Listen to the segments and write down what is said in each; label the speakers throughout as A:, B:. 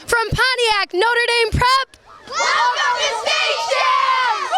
A: From Pontiac, Notre Dame Prep,
B: welcome to State Champs!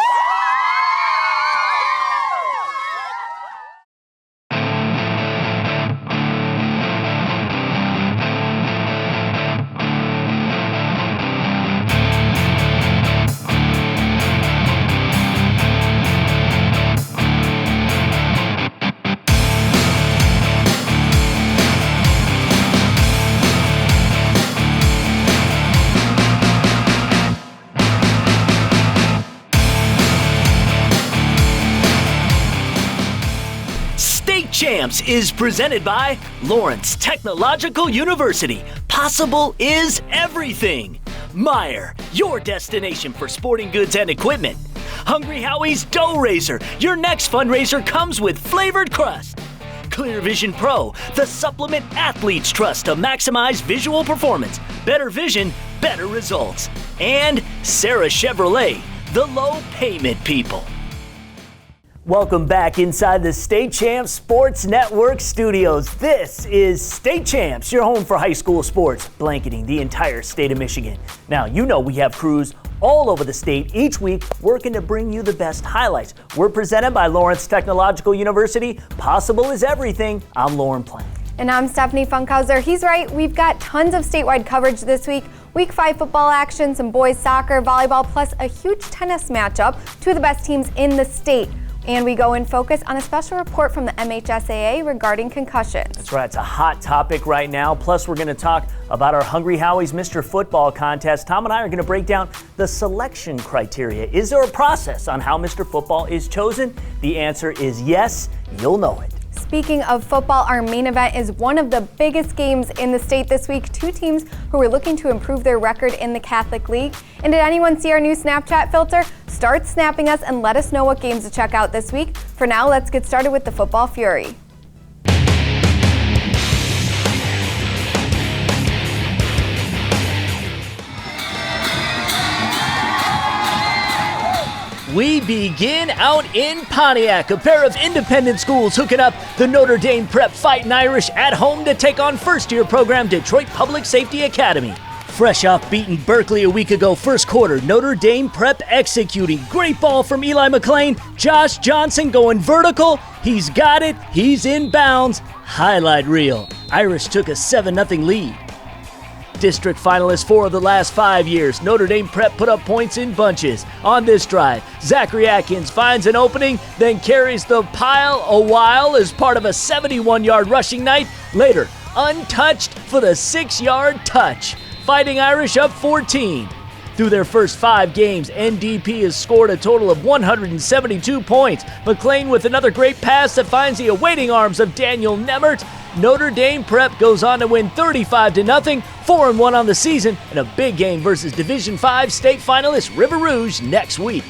C: Champs is presented by Lawrence Technological University. Possible is everything. Meyer, your destination for sporting goods and equipment. Hungry Howie's Dough Raiser. Your next fundraiser comes with flavored crust. Clear Vision Pro, the supplement athletes trust to maximize visual performance. Better vision, better results. And Sarah Chevrolet, the low payment people. Welcome back inside the State Champs Sports Network studios. This is State Champs, your home for high school sports, blanketing the entire state of Michigan. Now, you know we have crews all over the state each week working to bring you the best highlights. We're presented by Lawrence Technological University. Possible is everything. I'm Lauren Plank.
D: And I'm Stephanie Funkhauser. He's right. We've got tons of statewide coverage this week. Week 5 football action, some boys soccer, volleyball, plus a huge tennis matchup. Two of the best teams in the state. And we go in focus on a special report from the MHSAA regarding concussions.
C: That's right. It's a hot topic right now. Plus, we're going to talk about our Hungry Howie's Mr. Football contest. Tom and I are going to break down the selection criteria. Is there a process on how Mr. Football is chosen? The answer is yes. You'll know it.
D: Speaking of football, our main event is one of the biggest games in the state this week. Two teams who are looking to improve their record in the Catholic League. And did anyone see our new Snapchat filter? Start snapping us and let us know what games to check out this week. For now, let's get started with the Football Fury.
C: We begin out in Pontiac, a pair of independent schools hooking up. The Notre Dame Prep Fighting Irish at home to take on first-year program Detroit Public Safety Academy. Fresh off beating Berkeley a week ago, first quarter, Notre Dame Prep executing. Great ball from Eli McLean. Josh Johnson going vertical. He's got it. He's in bounds. Highlight reel. Irish took a 7-0 lead. District finalists 4 of the last 5 years. Notre Dame Prep put up points in bunches. On this drive, Zachary Atkins finds an opening, then carries the pile a while as part of a 71-yard rushing night. Later, untouched for the 6-yard touch. Fighting Irish up 14. Through their first 5 games, NDP has scored a total of 172 points. McLean with another great pass that finds the awaiting arms of Daniel Nemert. Notre Dame Prep goes on to win 35-0, 4-1 on the season, and a big game versus Division 5 state finalist River Rouge next week.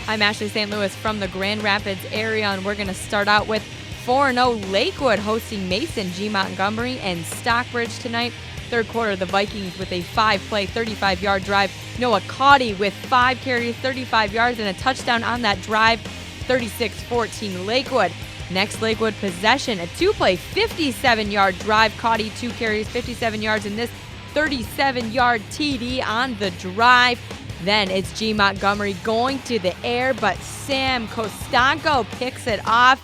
E: I'm Ashley St. Louis from the Grand Rapids area, and we're going to start out with 4-0 Lakewood hosting Mason G. Montgomery and Stockbridge tonight. Third quarter, the Vikings with a 5-play, 35-yard drive. Noah Caudy with 5 carries, 35 yards, and a touchdown on that drive. 36-14 Lakewood. Next Lakewood possession, a 2-play, 57-yard drive. Caudy 2 carries, 57 yards, and this 37-yard TD on the drive. Then it's G. Montgomery going to the air, but Sam Costanco picks it off.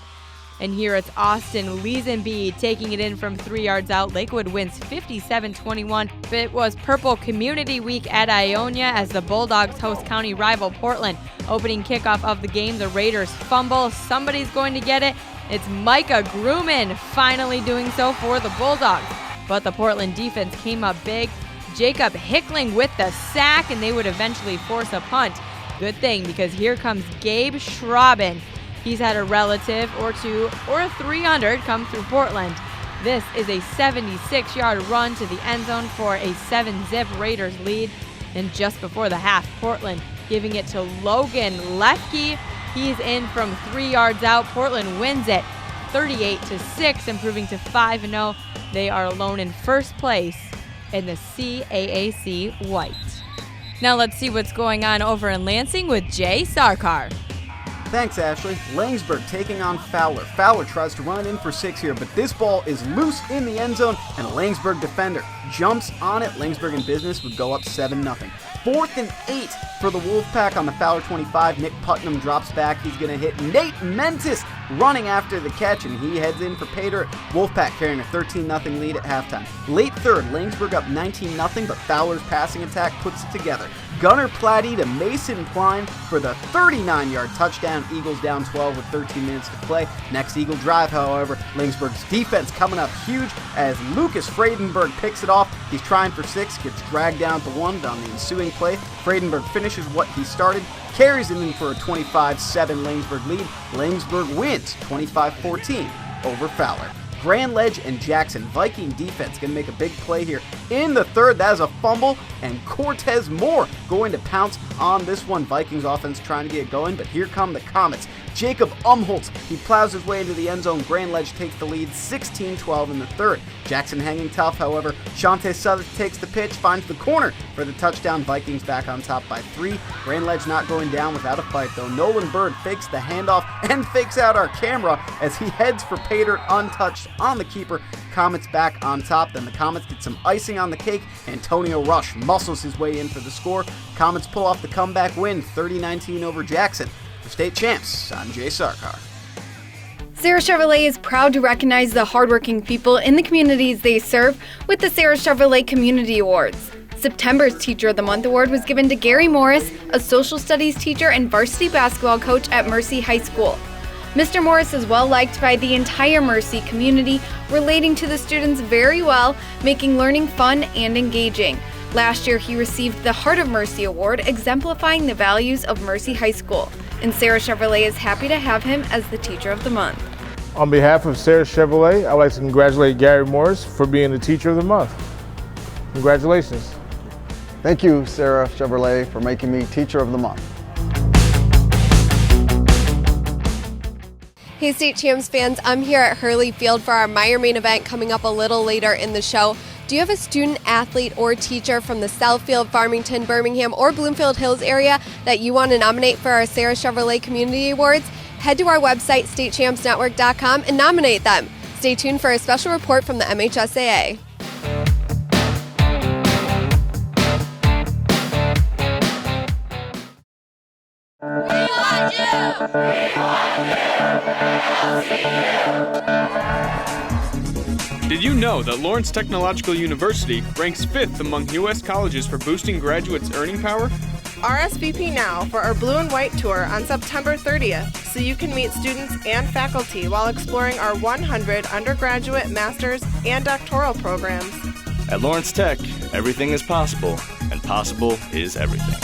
E: And here it's Austin Leesenby taking it in from 3 yards out. Lakewood wins 57-21. It was Purple Community Week at Ionia as the Bulldogs host county rival Portland. Opening kickoff of the game, the Raiders fumble. Somebody's going to get it. It's Micah Grumman finally doing so for the Bulldogs. But the Portland defense came up big. Jacob Hickling with the sack, and they would eventually force a punt. Good thing, because here comes Gabe Schraben. He's had a relative or 2 or a 300 come through Portland. This is a 76-yard run to the end zone for a 7-zip Raiders lead. And just before the half, Portland giving it to Logan Lefke. He's in from 3 yards out. Portland wins it 38-6, improving to 5-0. They are alone in first place in the CAAC White. Now let's see what's going on over in Lansing with Jay Sarkar.
F: Thanks, Ashley. Langsburg taking on Fowler. Fowler tries to run in for 6 here, but this ball is loose in the end zone and a Langsburg defender jumps on it. Laingsburg in business would go up 7-0. 4th and 8 for the Wolfpack on the Fowler 25. Nick Putnam drops back. He's going to hit Nate Mentis running after the catch, and he heads in for Pater. Wolfpack carrying a 13-0 lead at halftime. Late third, Laingsburg up 19-0, but Fowler's passing attack puts it together. Gunnar Platty to Mason Klein for the 39-yard touchdown. Eagles down 12 with 13 minutes to play. Next Eagle drive, however, Laingsburg's defense coming up huge as Lucas Friedenberg picks it off. He's trying for 6, gets dragged down to 1 on the ensuing play. Friedenberg finishes what he started, carries it in for a 25-7 Laingsburg lead. Laingsburg wins 25-14 over Fowler. Grand Ledge and Jackson. Viking defense going to make a big play here in the third. That is a fumble, and Cortez Moore going to pounce on this one. Vikings offense trying to get it going, but here come the Comets. Jacob Umholtz, he plows his way into the end zone. Grand Ledge takes the lead 16-12 in the third. Jackson hanging tough, however. Shante Southern takes the pitch, finds the corner for the touchdown. Vikings back on top by 3. Grand Ledge not going down without a fight, though. Nolan Bird fakes the handoff and fakes out our camera as he heads for Pater untouched on the keeper. Comets back on top. Then the Comets get some icing on the cake. Antonio Rush muscles his way in for the score. Comets pull off the comeback win, 30-19 over Jackson. For state champs, I'm Jay Sarkar.
D: Sarah Chevrolet is proud to recognize the hardworking people in the communities they serve with the Sarah Chevrolet Community Awards. September's Teacher of the Month award was given to Gary Morris, a social studies teacher and varsity basketball coach at Mercy High School. Mr. Morris is well liked by the entire Mercy community, relating to the students very well, making learning fun and engaging. Last year, he received the Heart of Mercy Award, exemplifying the values of Mercy High School. And Sarah Chevrolet is happy to have him as the Teacher of the Month.
G: On behalf of Sarah Chevrolet, I'd like to congratulate Gary Morris for being the Teacher of the Month. Congratulations.
H: Thank you, Sarah Chevrolet, for making me Teacher of the Month.
A: Hey State Champs fans, I'm here at Hurley Field for our Meyer main event coming up a little later in the show. Do you have a student, athlete, or teacher from the Southfield, Farmington, Birmingham, or Bloomfield Hills area that you want to nominate for our Sarah Chevrolet Community Awards? Head to our website, statechampsnetwork.com, and nominate them. Stay tuned for a special report from the MHSAA.
I: Did you know that Lawrence Technological University ranks 5th among U.S. colleges for boosting graduates' earning power?
J: RSVP now for our Blue and White Tour on September 30th so you can meet students and faculty while exploring our 100 undergraduate, master's, and doctoral programs.
K: At Lawrence Tech, everything is possible, and possible is everything.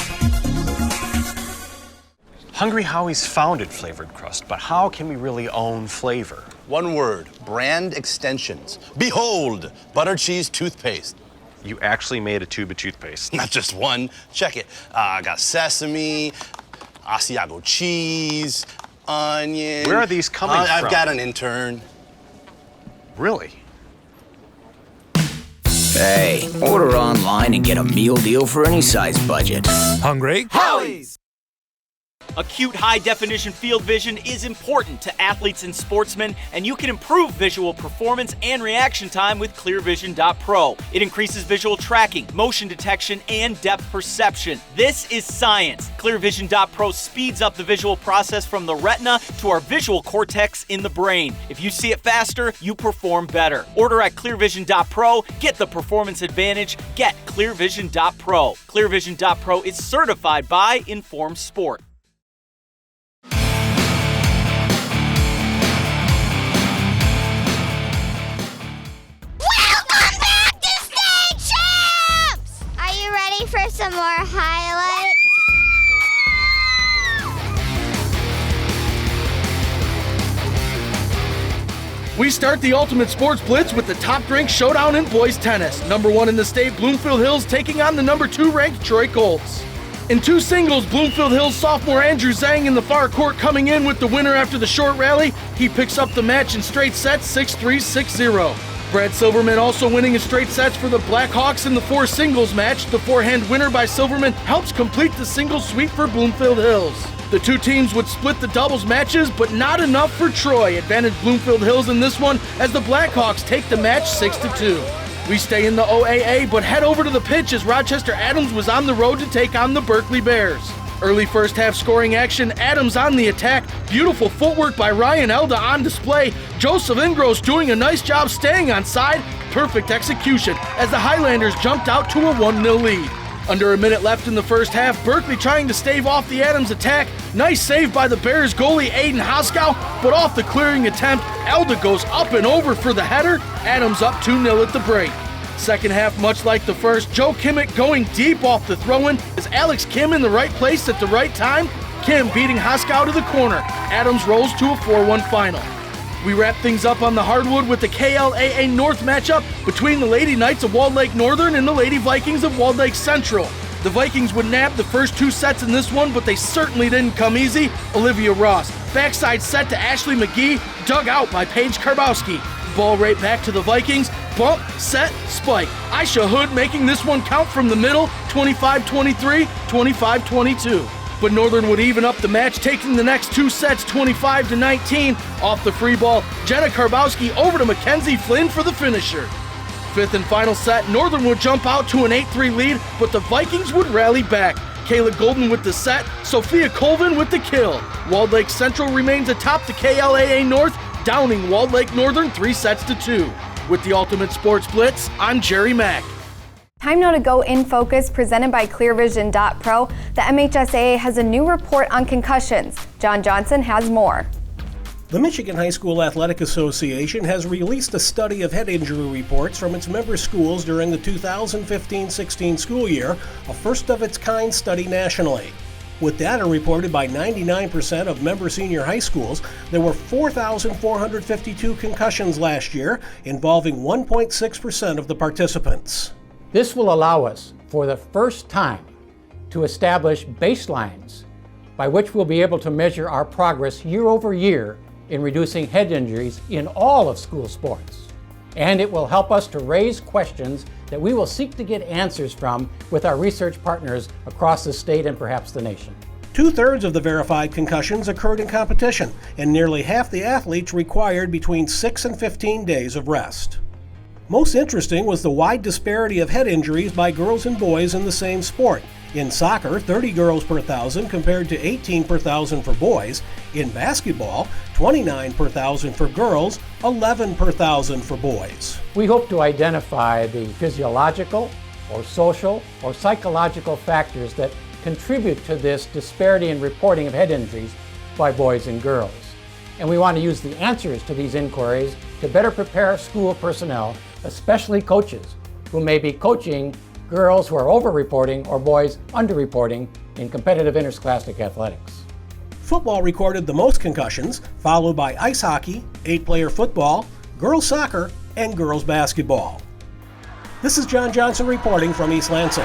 L: Hungry Howie's founded flavored crust, but how can we really own flavor?
M: One word, brand extensions. Behold, butter cheese toothpaste.
L: You actually made a tube of toothpaste.
M: Not just one, check it. I got sesame, Asiago cheese, onion.
L: Where are these coming from?
M: I've got an intern.
L: Really?
N: Hey, order online and get a meal deal for any size budget.
O: Hungry?
C: Howie's! Acute high-definition field vision is important to athletes and sportsmen, and you can improve visual performance and reaction time with ClearVision.Pro. It increases visual tracking, motion detection, and depth perception. This is science. ClearVision.Pro speeds up the visual process from the retina to our visual cortex in the brain. If you see it faster, you perform better. Order at ClearVision.Pro. Get the performance advantage. Get ClearVision.Pro. ClearVision.Pro is certified by Informed Sport.
B: For some more highlights.
P: We start the Ultimate Sports Blitz with the top-ranked showdown in boys tennis. Number 1 in the state, Bloomfield Hills, taking on the number 2 ranked Troy Colts. In two singles, Bloomfield Hills sophomore Andrew Zhang in the far court coming in with the winner after the short rally. He picks up the match in straight sets, 6-3, 6-0. Brad Silverman also winning in straight sets for the Blackhawks in the 4 singles match. The forehand winner by Silverman helps complete the singles sweep for Bloomfield Hills. The two teams would split the doubles matches, but not enough for Troy. Advantage Bloomfield Hills in this one as the Blackhawks take the match 6-2. We stay in the OAA, but head over to the pitch as Rochester Adams was on the road to take on the Berkeley Bears. Early first half scoring action, Adams on the attack. Beautiful footwork by Ryan Elda on display. Joseph Ingros doing a nice job staying on side. Perfect execution as the Highlanders jumped out to a 1-0 lead. Under a minute left in the first half, Berkeley trying to stave off the Adams attack. Nice save by the Bears goalie Aiden Hoskow, but off the clearing attempt, Elda goes up and over for the header. Adams up 2-0 at the break. Second half, much like the first, Joe Kimmett going deep off the throw-in. Is Alex Kim in the right place at the right time? Kim beating Hoskow to the corner. Adams rolls to a 4-1 final. We wrap things up on the hardwood with the KLAA North matchup between the Lady Knights of Walled Lake Northern and the Lady Vikings of Walled Lake Central. The Vikings would nab the first 2 sets in this one, but they certainly didn't come easy. Olivia Ross, backside set to Ashley McGee, dug out by Paige Karbowski. Ball right back to the Vikings. Bump, set, spike. Aisha Hood making this one count from the middle, 25-23, 25-22. But Northern would even up the match, taking the next 2 sets 25-19. Off the free ball, Jenna Karbowski over to Mackenzie Flynn for the finisher. Fifth and final set, Northern would jump out to an 8-3 lead, but the Vikings would rally back. Kayla Golden with the set, Sophia Colvin with the kill. Walled Lake Central remains atop the KLAA North, downing Walled Lake Northern 3-2. With the Ultimate Sports Blitz, I'm Jerry Mack.
D: Time now to go in focus, presented by ClearVision.pro. The MHSAA has a new report on concussions. John Johnson has more.
O: The Michigan High School Athletic Association has released a study of head injury reports from its member schools during the 2015-16 school year, a first of its kind study nationally. With data reported by 99% of member senior high schools, there were 4,452 concussions last year, involving 1.6% of the participants.
Q: This will allow us, for the first time, to establish baselines by which we'll be able to measure our progress year over year in reducing head injuries in all of school sports. And it will help us to raise questions that we will seek to get answers from with our research partners across the state and perhaps the nation.
O: 2/3 of the verified concussions occurred in competition, and nearly half the athletes required between 6 and 15 days of rest. Most interesting was the wide disparity of head injuries by girls and boys in the same sport. In soccer, 30 girls per 1,000 compared to 18 per 1,000 for boys. In basketball, 29 per 1,000 for girls, 11 per 1,000 for boys.
Q: We hope to identify the physiological or social or psychological factors that contribute to this disparity in reporting of head injuries by boys and girls. And we want to use the answers to these inquiries to better prepare school personnel, especially coaches, who may be coaching girls who are over-reporting or boys under-reporting in competitive interscholastic athletics.
O: Football recorded the most concussions, followed by ice hockey, 8-player football, girls soccer, and girls basketball. This is John Johnson reporting from East Lansing.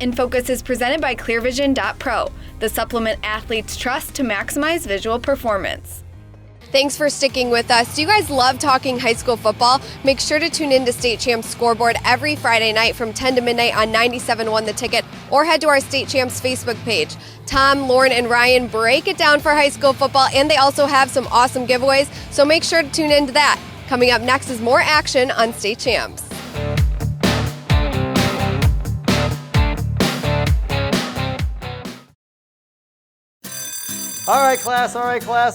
D: In Focus is presented by ClearVision.pro, the supplement athletes trust to maximize visual performance.
A: Thanks for sticking with us. Do you guys love talking high school football? Make sure to tune in to State Champs Scoreboard every Friday night from 10 to midnight on 97.1 The Ticket, or head to our State Champs Facebook page. Tom, Lorne, and Ryan break it down for high school football, and they also have some awesome giveaways, so make sure to tune into that. Coming up next is more action on State Champs.
R: All right, class,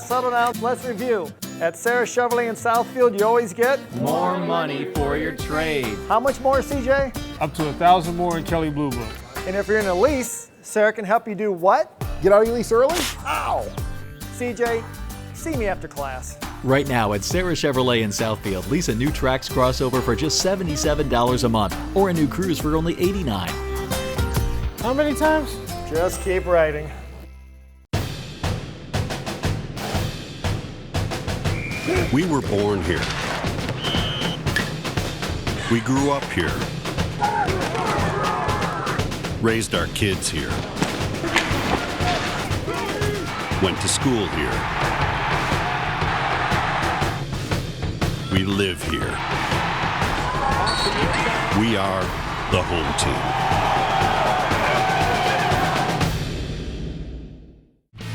R: settle down. Let's review. At Sarah Chevrolet in Southfield, you always get
S: more money for your trade.
R: How much more, CJ?
G: Up to 1,000 more in Kelly Blue Book.
R: And if you're in a lease, Sarah can help you do what? Get out of your lease early? Ow! CJ, see me after class.
T: Right now at Sarah Chevrolet in Southfield, lease a new Trax crossover for just $77 a month, or a new Cruise for only $89.
R: How many times? Just keep writing.
U: We were born here. We grew up here. Raised our kids here. Went to school here. We live here. We are the home team.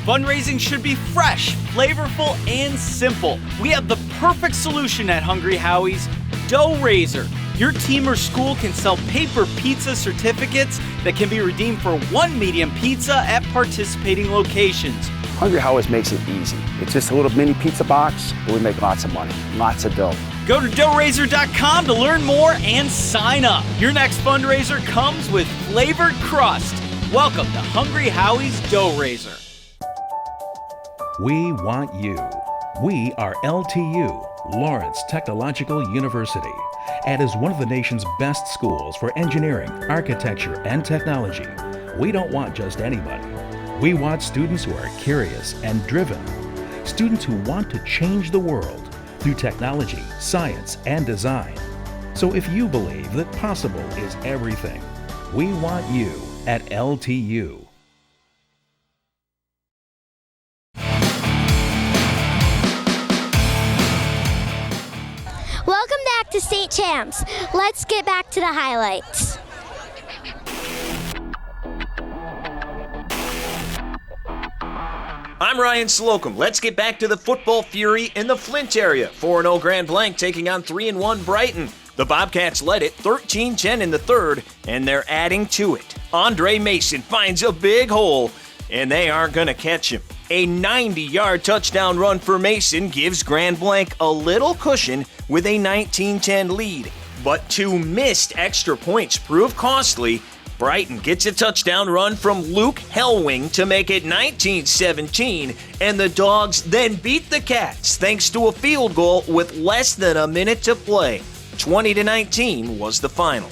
V: Fundraising should be fresh, flavorful, and simple. We have the
E: perfect solution at Hungry Howie's, Dough Raiser. Your team or school can sell paper pizza certificates that can be redeemed for 1 medium pizza at participating locations.
V: Hungry Howie's makes it easy. It's just a little mini pizza box, but we make lots of money, lots of dough.
E: Go to doughraiser.com to learn more and sign up. Your next fundraiser comes with flavored crust. Welcome to Hungry Howie's Dough Raiser.
W: We want you. We are LTU, Lawrence Technological University, and is one of the nation's best schools for engineering, architecture, and technology. We don't want just anybody. We want students who are curious and driven, students who want to change the world through technology, science, and design. So if you believe that possible is everything, we want you at LTU.
B: Welcome back to State Champs. Let's get back to the highlights.
X: I'm Ryan Slocum. Let's get back to the football fury in the Flint area. 4-0 Grand Blanc taking on 3-1 Brighton. The Bobcats led it 13-10 in the third, and they're adding to it. Andre Mason finds a big hole, and they aren't going to catch him. A 90-yard touchdown run for Mason gives Grand Blanc a little cushion with a 19-10 lead. But 2 missed extra points prove costly. Brighton gets a touchdown run from Luke Hellwing to make it 19-17, and the Dogs then beat the Cats thanks to a field goal with less than a minute to play. 20-19 was the final.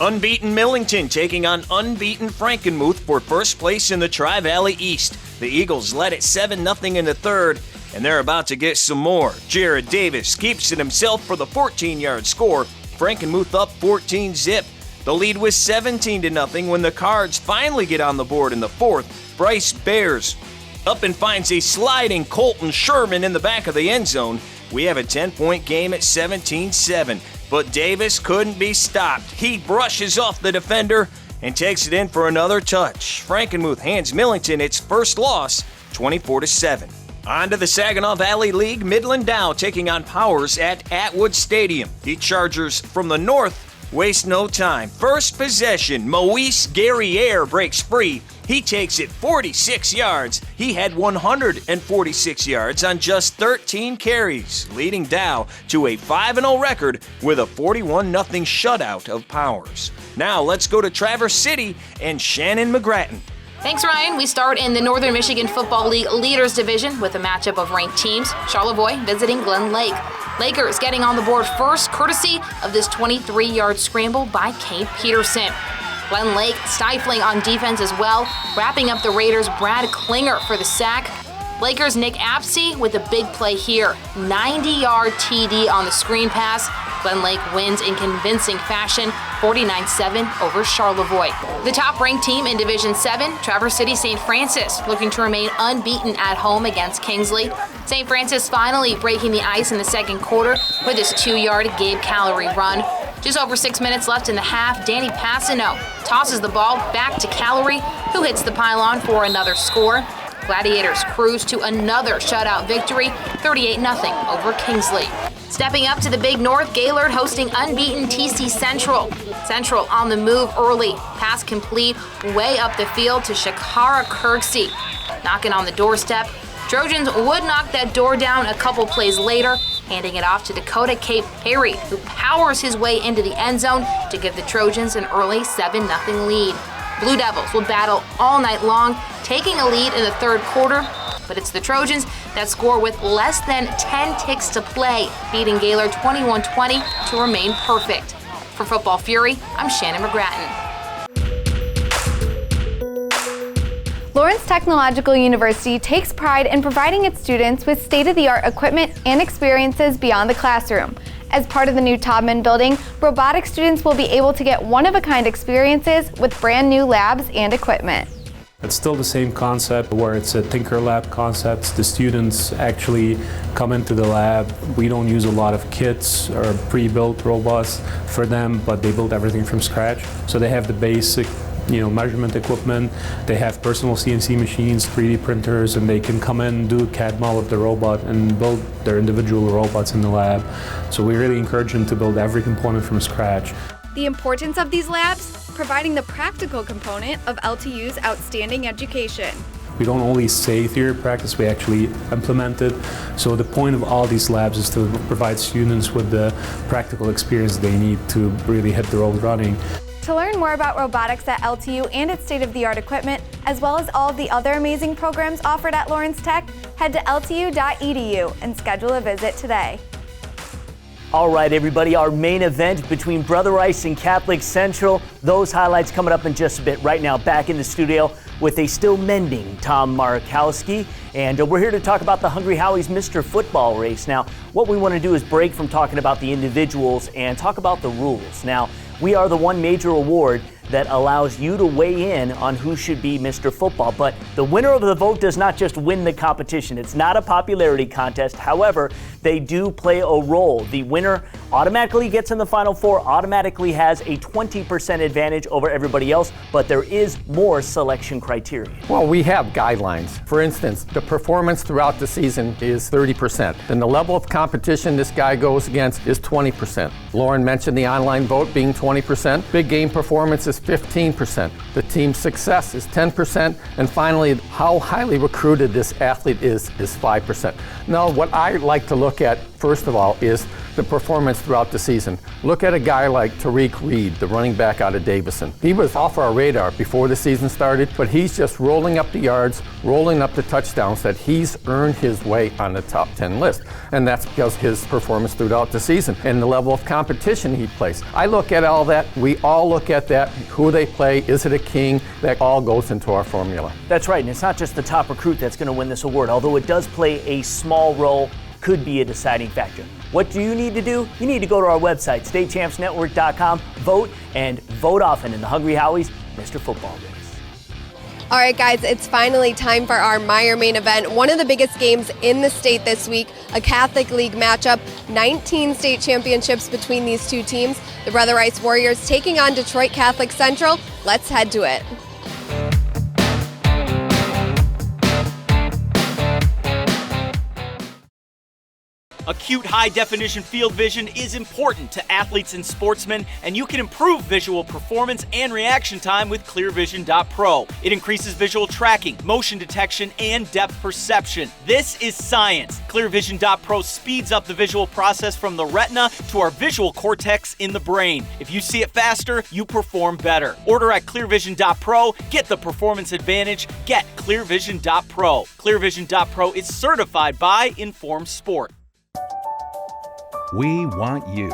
X: Unbeaten Millington taking on unbeaten Frankenmuth for first place in the Tri-Valley East. The Eagles led it 7-0 in the third, and they're about to get some more. Jared Davis keeps it himself for the 14-yard score. Frankenmuth up 14-zip. The lead was 17-0 when the Cards finally get on the board in the fourth. Bryce Bears up and finds a sliding Colton Sherman in the back of the end zone. We have a 10-point game at 17-7, but Davis couldn't be stopped. He brushes off the defender and takes it in for another touch. Frankenmuth hands Millington its first loss, 24-7. On to the Saginaw Valley League, Midland Dow taking on Powers at Atwood Stadium. The Chargers from the north waste no time. First possession, Moise Guerriere breaks free. He takes it 46 yards. He had 146 yards on just 13 carries, leading Dow to a 5-0 record with a 41-0 shutout of Powers. Now let's go to Traverse City and Shannon McGrattan.
Y: Thanks, Ryan. We start in the Northern Michigan Football League Leaders Division with a matchup of ranked teams. Charlevoix visiting Glen Lake. Lakers getting on the board first, courtesy of this 23-yard scramble by Kate Peterson. Glen Lake stifling on defense as well, wrapping up the Raiders' Brad Klinger for the sack. Lakers' Nick Apsey with a big play here. 90-yard TD on the screen pass. Glen Lake wins in convincing fashion, 49-7 over Charlevoix. The top-ranked team in Division 7, Traverse City St. Francis, looking to remain unbeaten at home against Kingsley. St. Francis finally breaking the ice in the second quarter with his 2-yard Gabe Callery run. Just over 6 minutes left in the half, Danny Passino tosses the ball back to Callery, who hits the pylon for another score. Gladiators cruise to another shutout victory, 38-0 over Kingsley. Stepping up to the Big North, Gaylord hosting unbeaten TC Central. Central on the move early. Pass complete way up the field to Shakara Kirksey. Knocking on the doorstep. Trojans would knock that door down a couple plays later, handing it off to Dakota Cape Perry, who powers his way into the end zone to give the Trojans an early 7-0 lead. Blue Devils will battle all night long, taking a lead in the third quarter, but it's the Trojans that score with less than 10 ticks to play, beating Gaylord 21-20 to remain perfect. For Football Fury, I'm Shannon McGrattan.
D: Lawrence Technological University takes pride in providing its students with state-of-the-art equipment and experiences beyond the classroom. As part of the new Taubman building, robotic students will be able to get one-of-a-kind experiences with brand new labs and equipment.
Z: It's still the same concept where it's a Tinker Lab concept. The students actually come into the lab. We don't use a lot of kits or pre-built robots for them, but they build everything from scratch. So they have the basic measurement equipment. They have personal CNC machines, 3D printers, and they can come in, do a CAD model of the robot, and build their individual robots in the lab. So we really encourage them to build every component from scratch.
D: The importance of these labs, providing the practical component of LTU's outstanding education.
Z: We don't only say theory practice, we actually implement it. So the point of all these labs is to provide students with the practical experience they need to really hit the road running.
D: To learn more about robotics at LTU and its state-of-the-art equipment, as well as all of the other amazing programs offered at Lawrence Tech, head to ltu.edu and schedule a visit today.
C: All right, everybody, our main event between Brother Rice and Catholic Central. Those highlights coming up in just a bit. Right now, back in the studio with a still mending Tom Markowski. And we're here to talk about the Hungry Howie's Mr. Football race. Now, what we want to do is break from talking about the individuals and talk about the rules. Now, we are the one major award that allows you to weigh in on who should be Mr. Football. But the winner of the vote does not just win the competition. It's not a popularity contest. However, they do play a role. The winner automatically gets in the Final Four, automatically has a 20% advantage over everybody else, but there is more selection criteria.
F: Well, we have guidelines. For instance, the performance throughout the season is 30%. Then the level of competition this guy goes against is 20%. Lauren mentioned the online vote being 20%. Big game performance is 15%. The team's success is 10%. And finally, how highly recruited this athlete is 5%. Now, what I like to look at, first of all, is the performance throughout the season. Look at a guy like Tariq Reed, the running back out of Davison. He was off our radar before the season started, but he's just rolling up the yards, rolling up the touchdowns, that he's earned his way on the top 10 list. And that's because his performance throughout the season and the level of competition he plays. I look at all that, we all look at that, who they play, is it a king, that all goes into our formula.
C: That's right, and it's not just the top recruit that's going to win this award, although it does play a small role, could be a deciding factor. What do you need to do? You need to go to our website, statechampsnetwork.com, vote, and vote often in the Hungry Howie's Mr. Football race.
A: All right, guys, it's finally time for our Meyer main event. One of the biggest games in the state this week, a Catholic League matchup, 19 state championships between these two teams. The Brother Rice Warriors taking on Detroit Catholic Central. Let's head to it.
E: Acute high-definition field vision is important to athletes and sportsmen, and you can improve visual performance and reaction time with ClearVision.Pro. It increases visual tracking, motion detection, and depth perception. This is science. ClearVision.Pro speeds up the visual process from the retina to our visual cortex in the brain. If you see it faster, you perform better. Order at ClearVision.Pro. Get the performance advantage. Get ClearVision.Pro. ClearVision.Pro is certified by Informed Sport.
W: We want you.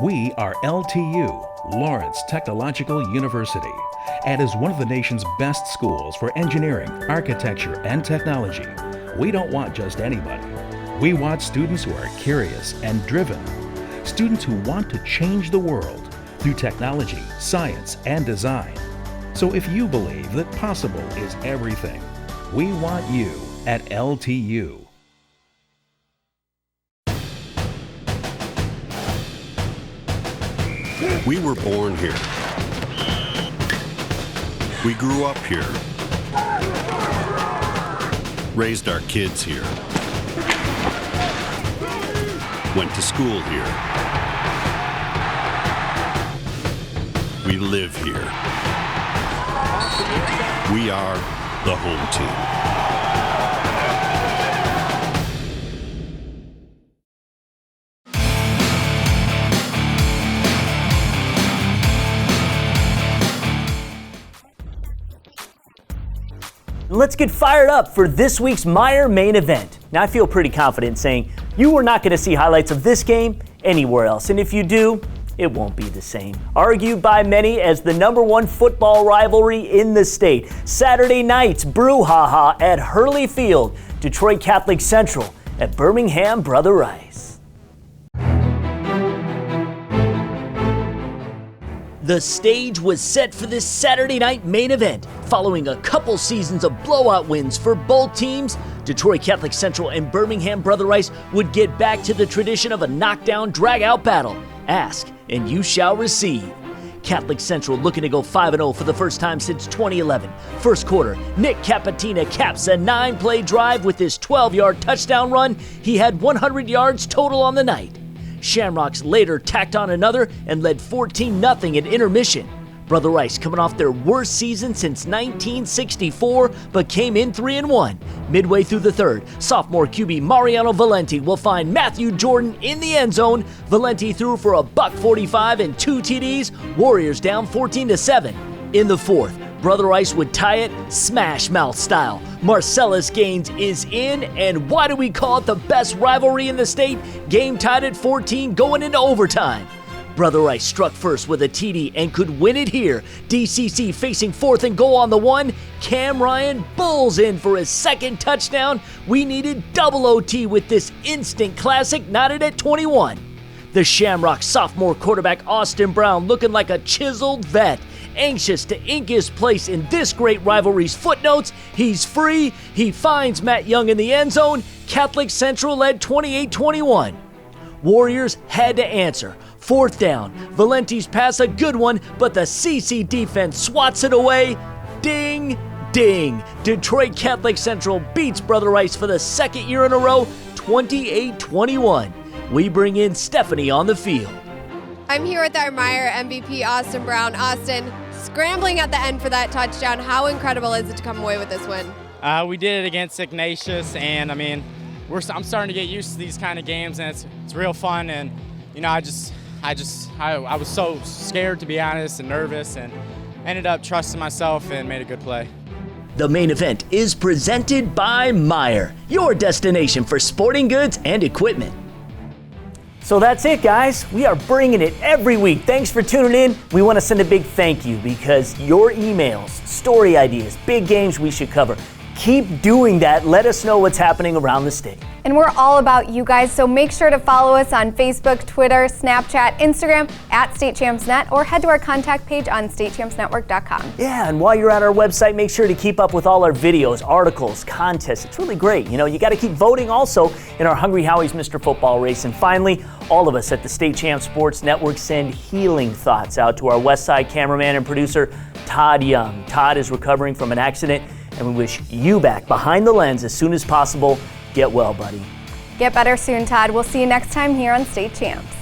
W: We are LTU, Lawrence Technological University, and is one of the nation's best schools for engineering, architecture, and technology. We don't want just anybody. We want students who are curious and driven, students who want to change the world through technology, science, and design. So if you believe that possible is everything, we want you at LTU.
U: We were born here. We grew up here. Raised our kids here. Went to school here. We live here. We are the home team.
C: Let's get fired up for this week's Meyer main event. Now, I feel pretty confident saying you are not going to see highlights of this game anywhere else, and if you do, it won't be the same. Argued by many as the #1 football rivalry in the state, Saturday night's brouhaha at Hurley Field, Detroit Catholic Central at Birmingham Brother Rice. The stage was set for this Saturday night main event. Following a couple seasons of blowout wins for both teams, Detroit Catholic Central and Birmingham Brother Rice would get back to the tradition of a knockdown, drag-out battle. Ask, and you shall receive. Catholic Central looking to go 5-0 for the first time since 2011. First quarter, Nick Capatina caps a 9-play drive with his 12-yard touchdown run. He had 100 yards total on the night. Shamrocks later tacked on another and led 14-0 at intermission. Brother Rice coming off their worst season since 1964, but came in 3-1. Midway through the third, sophomore QB Mariano Valenti will find Matthew Jordan in the end zone. Valenti threw for $145 and 2 TDs. Warriors down 14-7. In the fourth, Brother Rice would tie it smash mouth style. Marcellus Gaines is in, and why do we call it the best rivalry in the state? Game tied at 14 going into overtime. Brother Rice struck first with a TD and could win it here. DCC facing 4th and goal on the 1. Cam Ryan bulls in for his second touchdown. We needed double OT with this instant classic, knotted at 21. The Shamrock sophomore quarterback Austin Brown looking like a chiseled vet. Anxious to ink his place in this great rivalry's footnotes. He's free. He finds Matt Young in the end zone. Catholic Central led 28-21. Warriors had to answer. 4th down. Valenti's pass a good one, but the CC defense swats it away. Ding, ding. Detroit Catholic Central beats Brother Rice for the second year in a row, 28-21. We bring in Stephanie on the field.
A: I'm here with our Meyer MVP, Austin Brown. Austin, scrambling at the end for that touchdown. How incredible is it to come away with this win?
H: We did it against Ignatius, and I mean, I'm starting to get used to these kind of games, and it's real fun. And you know, I was so scared, to be honest, and nervous, and ended up trusting myself and made a good play.
C: The main event is presented by Meyer, your destination for sporting goods and equipment. So that's it, guys. We are bringing it every week. Thanks for tuning in. We want to send a big thank you because your emails, story ideas, big games we should cover. Keep doing that. Let us know what's happening around the state.
D: And we're all about you guys, so make sure to follow us on Facebook, Twitter, Snapchat, Instagram, @StateChampsNet, or head to our contact page on statechampsnetwork.com.
C: Yeah, and while you're at our website, make sure to keep up with all our videos, articles, contests. It's really great. You know, you got to keep voting also in our Hungry Howie's Mr. Football race. And finally, all of us at the State Champ Sports Network send healing thoughts out to our Westside cameraman and producer, Todd Young. Todd is recovering from an accident, and we wish you back behind the lens as soon as possible. Get well, buddy.
D: Get better soon, Todd. We'll see you next time here on State Champs.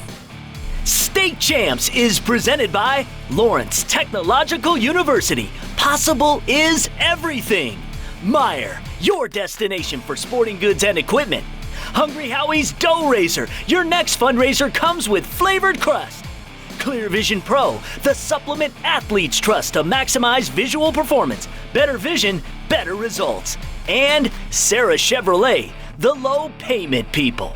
C: State Champs is presented by Lawrence Technological University. Possible is everything. Meyer, your destination for sporting goods and equipment. Hungry Howie's Dough Raiser. Your next fundraiser comes with flavored crust. Clear Vision Pro, the supplement athletes trust to maximize visual performance. Better vision, better results. And Sarah Chevrolet, the low payment people.